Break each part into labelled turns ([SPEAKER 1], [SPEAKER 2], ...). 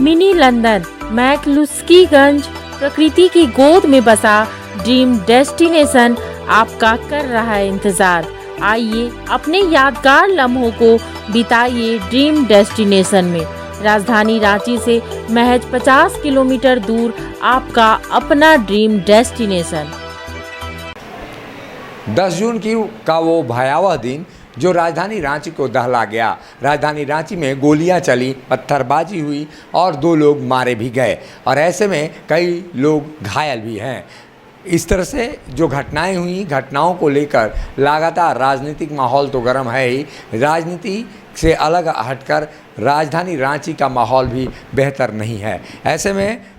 [SPEAKER 1] Mini London McCluskieganj प्रकृति की गोद में बसा ड्रीम डेस्टिनेशन आपका कर रहा है इंतजार। आइए अपने यादगार लम्हों को बिताइए ड्रीम डेस्टिनेशन में। राजधानी रांची से महज 50 किलोमीटर दूर आपका अपना ड्रीम डेस्टिनेशन।
[SPEAKER 2] 10 जून का वो भयावह दिन जो राजधानी रांची को दहला गया। राजधानी रांची में गोलियां चली, पत्थरबाजी हुई और 2 लोग मारे भी गए और ऐसे में कई लोग घायल भी हैं। इस तरह से जो घटनाएं हुई, घटनाओं को लेकर लगातार राजनीतिक माहौल तो गर्म है ही, राजनीति से अलग हटकर राजधानी रांची का माहौल भी बेहतर नहीं है। ऐसे में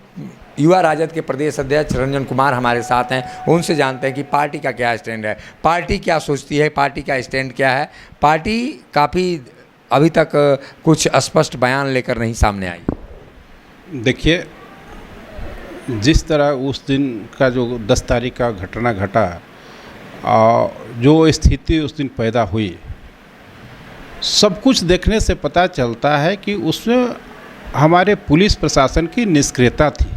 [SPEAKER 2] युवा राजद के प्रदेश अध्यक्ष रंजन कुमार हमारे साथ हैं, उनसे जानते हैं कि पार्टी का क्या स्टैंड है, पार्टी क्या सोचती है, पार्टी का स्टैंड क्या है। पार्टी काफ़ी अभी तक कुछ स्पष्ट बयान लेकर नहीं सामने आई।
[SPEAKER 3] देखिए, जिस तरह उस दिन का जो 10 तारीख का घटना घटा, जो स्थिति उस दिन पैदा हुई, सब कुछ देखने से पता चलता है कि उसमें हमारे पुलिस प्रशासन की निष्क्रियता थी।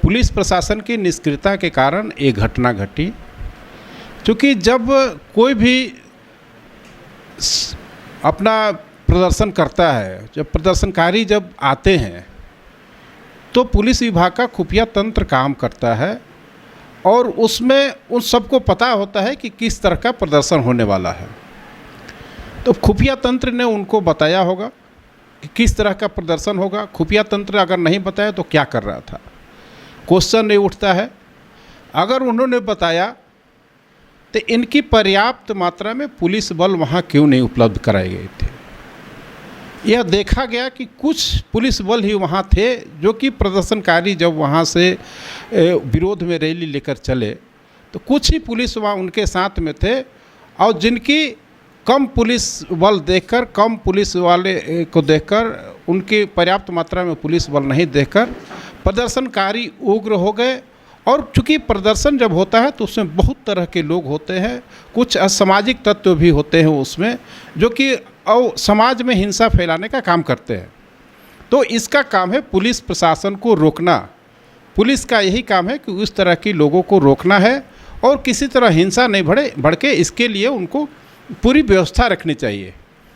[SPEAKER 3] पुलिस प्रशासन की निष्क्रियता के कारण ये घटना घटी। क्योंकि जब कोई भी अपना प्रदर्शन करता है, जब प्रदर्शनकारी जब आते हैं, तो पुलिस विभाग का खुफिया तंत्र काम करता है और उसमें उन सबको पता होता है कि किस तरह का प्रदर्शन होने वाला है। तो खुफिया तंत्र ने उनको बताया होगा कि किस तरह का प्रदर्शन होगा। खुफिया तंत्र अगर नहीं बताया तो क्या कर रहा था, क्वेश्चन नहीं उठता है। अगर उन्होंने बताया तो इनकी पर्याप्त मात्रा में पुलिस बल वहाँ क्यों नहीं उपलब्ध कराए गए थे। यह देखा गया कि कुछ पुलिस बल ही वहाँ थे जो कि प्रदर्शनकारी जब वहाँ से विरोध में रैली लेकर चले तो कुछ ही पुलिस वहाँ उनके साथ में थे, और जिनकी कम पुलिस बल देखकर, कम पुलिस वाले को देखकर, उनकी पर्याप्त मात्रा में पुलिस बल नहीं देखकर प्रदर्शनकारी उग्र हो गए। और चूँकि प्रदर्शन जब होता है तो उसमें बहुत तरह के लोग होते हैं, कुछ असामाजिक तत्व भी होते हैं उसमें, जो कि समाज में हिंसा फैलाने का काम करते हैं। तो इसका काम है पुलिस प्रशासन को रोकना। पुलिस का यही काम है कि उस तरह के लोगों को रोकना है और किसी तरह हिंसा नहीं भड़के, इसके लिए उनको पूरी व्यवस्था रखनी चाहिए।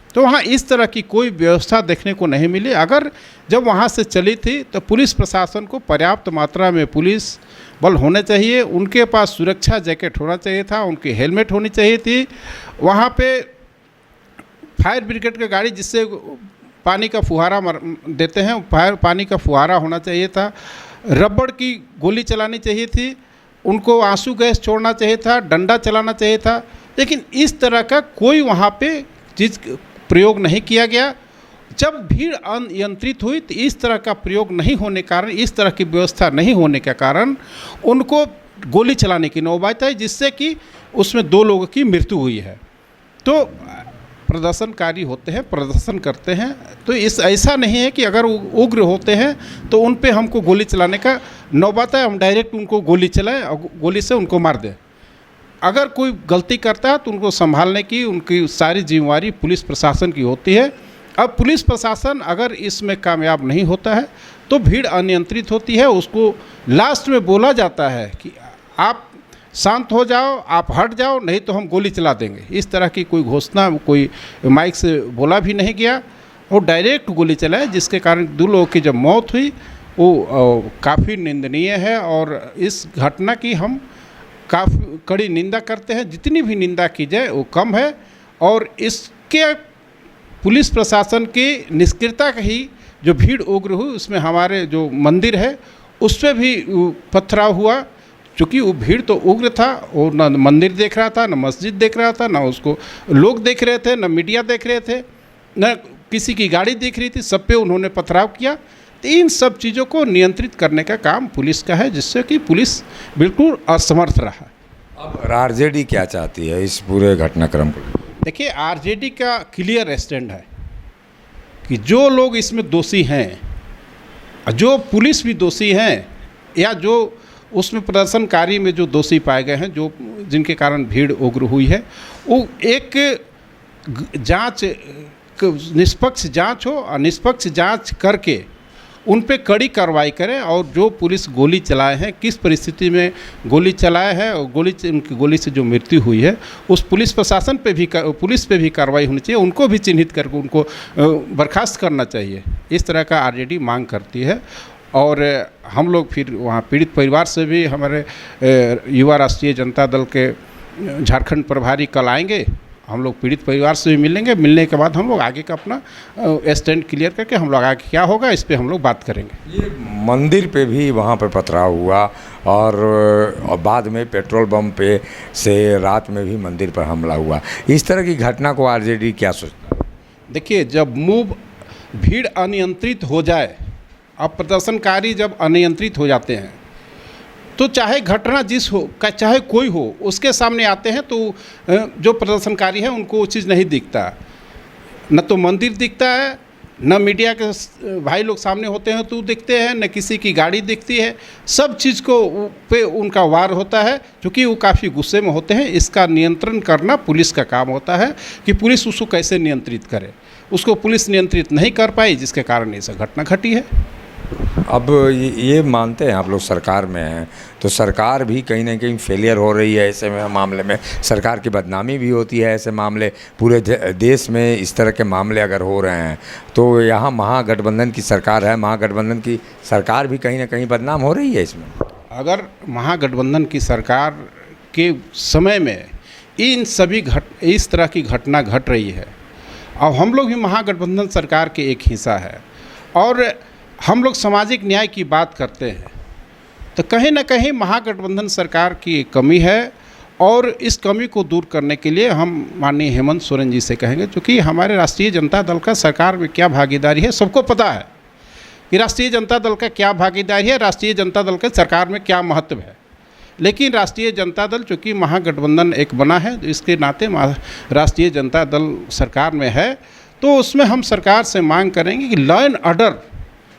[SPEAKER 3] तो वहाँ इस तरह की कोई व्यवस्था देखने को नहीं मिली। अगर जब वहाँ से चली थी तो पुलिस प्रशासन को पर्याप्त मात्रा में पुलिस बल होने चाहिए, उनके पास सुरक्षा जैकेट होना चाहिए था, उनकी हेलमेट होनी चाहिए थी। वहाँ पे फायर ब्रिगेड की गाड़ी जिससे पानी का फुहारा देते हैं, पानी का फुहारा होना चाहिए था। रबड़ की गोली चलानी चाहिए थी, उनको आंसू गैस छोड़ना चाहिए था, डंडा चलाना चाहिए था। लेकिन इस तरह का कोई वहाँ पे चीज़ प्रयोग नहीं किया गया। जब भीड़ अनियंत्रित हुई तो इस तरह का प्रयोग नहीं होने के कारण, इस तरह की व्यवस्था नहीं होने के कारण उनको गोली चलाने की नौबत आई, जिससे कि उसमें 2 लोगों की मृत्यु हुई है। तो प्रदर्शनकारी होते हैं, प्रदर्शन करते हैं, तो ऐसा नहीं है कि अगर उग्र होते हैं तो उन पे हमको गोली चलाने का नौबत है, हम डायरेक्ट उनको गोली चलाएं और गोली से उनको मार दें। अगर कोई गलती करता है तो उनको संभालने की उनकी सारी जिम्मेवारी पुलिस प्रशासन की होती है। अब पुलिस प्रशासन अगर इसमें कामयाब नहीं होता है तो भीड़ अनियंत्रित होती है, उसको लास्ट में बोला जाता है कि आप शांत हो जाओ, आप हट जाओ, नहीं तो हम गोली चला देंगे। इस तरह की कोई घोषणा कोई माइक से बोला भी नहीं गया और डायरेक्ट गोली चलाए, जिसके कारण 2 लोगों की जब मौत हुई वो काफ़ी निंदनीय है। और इस घटना की हम काफ़ी कड़ी निंदा करते हैं। जितनी भी निंदा की जाए वो कम है। और इसके पुलिस प्रशासन की निष्क्रियता का ही जो भीड़ उग्र हुई, उसमें हमारे जो मंदिर है उस पर भी पथराव हुआ। चूँकि वो भीड़ तो उग्र था, वो न मंदिर देख रहा था, न मस्जिद देख रहा था, न उसको लोग देख रहे थे, न मीडिया देख रहे थे, न किसी की गाड़ी देख रही थी, सब पे उन्होंने पथराव किया। तो इन सब चीज़ों को नियंत्रित करने का काम पुलिस का है, जिससे कि पुलिस बिल्कुल असमर्थ रहा।
[SPEAKER 2] अब आरजेडी क्या चाहती है इस पूरे घटनाक्रम को?
[SPEAKER 3] देखिए, आरजेडी का क्लियर स्टैंड है कि जो लोग इसमें दोषी हैं, जो पुलिस भी दोषी हैं, या जो उसमें प्रदर्शनकारी में जो दोषी पाए गए हैं, जो जिनके कारण भीड़ उग्र हुई है, वो एक जांच, निष्पक्ष जांच हो और निष्पक्ष जांच करके उन पे कड़ी कार्रवाई करें और जो पुलिस गोली चलाए हैं, किस परिस्थिति में गोली चलाए हैं और उनकी गोली से जो मृत्यु हुई है, उस पुलिस प्रशासन पे भी पुलिस पे भी कार्रवाई होनी चाहिए, उनको भी चिन्हित करके उनको बर्खास्त करना चाहिए। इस तरह का आरजेडी मांग करती है। और हम लोग फिर वहाँ पीड़ित परिवार से भी, हमारे युवा राष्ट्रीय जनता दल के झारखंड प्रभारी कल आएंगे, हम लोग पीड़ित परिवार से भी मिलेंगे। मिलने के बाद हम लोग आगे का अपना स्टैंड क्लियर करके हम लोग आगे क्या होगा इस पे हम लोग बात करेंगे।
[SPEAKER 2] ये मंदिर पे भी वहाँ पे पथराव हुआ और बाद में पेट्रोल बम पे से रात में भी मंदिर पर हमला हुआ। इस तरह की घटना को आरजेडी क्या सोचता है?
[SPEAKER 3] देखिए, जब भीड़ अनियंत्रित हो जाए, अब प्रदर्शनकारी जब अनियंत्रित हो जाते हैं तो चाहे घटना चाहे कोई हो, उसके सामने आते हैं तो जो प्रदर्शनकारी है उनको वो चीज़ नहीं दिखता, न तो मंदिर दिखता है, न मीडिया के भाई लोग सामने होते हैं तो दिखते हैं, न किसी की गाड़ी दिखती है। सब चीज़ को पे उनका वार होता है, क्योंकि वो काफ़ी गुस्से में होते हैं। इसका नियंत्रण करना पुलिस का काम होता है कि पुलिस उसको कैसे नियंत्रित करे। उसको पुलिस नियंत्रित नहीं कर पाई, जिसके कारण ये सब घटना घटी है।
[SPEAKER 2] अब ये मानते हैं आप लोग सरकार में हैं, तो सरकार भी कहीं ना कहीं फेलियर हो रही है ऐसे में मामले में, सरकार की बदनामी भी होती है ऐसे मामले, पूरे देश में इस तरह के मामले अगर हो रहे हैं तो यहाँ महागठबंधन की सरकार है, महागठबंधन की सरकार भी कहीं ना कहीं बदनाम हो रही है इसमें।
[SPEAKER 3] अगर महागठबंधन की सरकार के समय में इन सभी इस तरह की घटना घट रही है, अब हम लोग भी महागठबंधन सरकार के एक हिस्सा है और हम लोग सामाजिक न्याय की बात करते हैं, तो कहीं ना कहीं महागठबंधन सरकार की कमी है। और इस कमी को दूर करने के लिए हम माननीय हेमंत सोरेन जी से कहेंगे, क्योंकि हमारे राष्ट्रीय जनता दल का सरकार में क्या भागीदारी है सबको पता है कि राष्ट्रीय जनता दल का क्या भागीदारी है, राष्ट्रीय जनता दल के सरकार में क्या महत्व है। लेकिन राष्ट्रीय जनता दल चूँकि महागठबंधन एक बना है, इसके नाते राष्ट्रीय जनता दल सरकार में है, तो उसमें हम सरकार से मांग करेंगे कि लॉ एंड ऑर्डर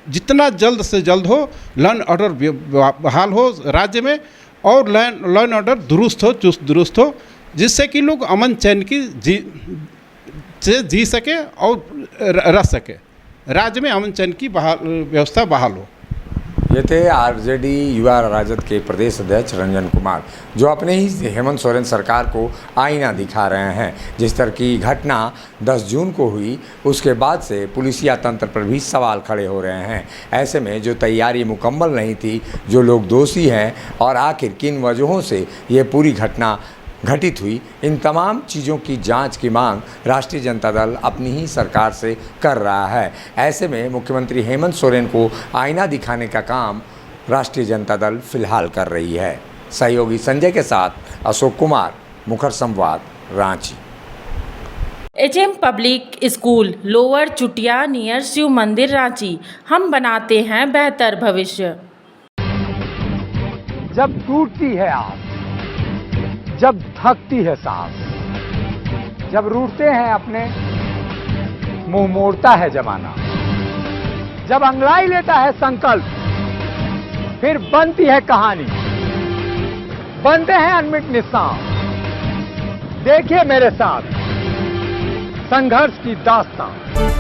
[SPEAKER 3] जितना जल्द से जल्द हो, लॉ एंड ऑर्डर बहाल हो राज्य में, और लॉ एंड ऑर्डर दुरुस्त हो, चुस्त दुरुस्त हो, जिससे कि लोग अमन चैन की जी सके और रह सके, राज्य में अमन चैन की व्यवस्था बहाल हो।
[SPEAKER 2] ये थे आरजेडी युवा राजद के प्रदेश अध्यक्ष रंजन कुमार, जो अपने ही हेमंत सोरेन सरकार को आईना दिखा रहे हैं। जिस तरह की घटना 10 जून को हुई, उसके बाद से पुलिसिया तंत्र पर भी सवाल खड़े हो रहे हैं। ऐसे में जो तैयारी मुकम्मल नहीं थी, जो लोग दोषी हैं और आखिर किन वजहों से ये पूरी घटना घटित हुई, इन तमाम चीज़ों की जांच की मांग राष्ट्रीय जनता दल अपनी ही सरकार से कर रहा है। ऐसे में मुख्यमंत्री हेमंत सोरेन को आईना दिखाने का काम राष्ट्रीय जनता दल फिलहाल कर रही है। सहयोगी संजय के साथ Ashok Kumar, Mukhar Samvad, Ranchi.
[SPEAKER 1] HM public school, lower Chutia, near Shiv Mandir, Ranchi. हम बनाते हैं बेहतर भविष्य।
[SPEAKER 4] जब टूटती है आस, जब थकती है सांस, जब रूठते हैं अपने, मुंह मोड़ता है जमाना, जब अंगड़ाई लेता है संकल्प, फिर बनती है कहानी, बनते हैं अनमिट निशान। देखिए मेरे साथ संघर्ष की दास्तान।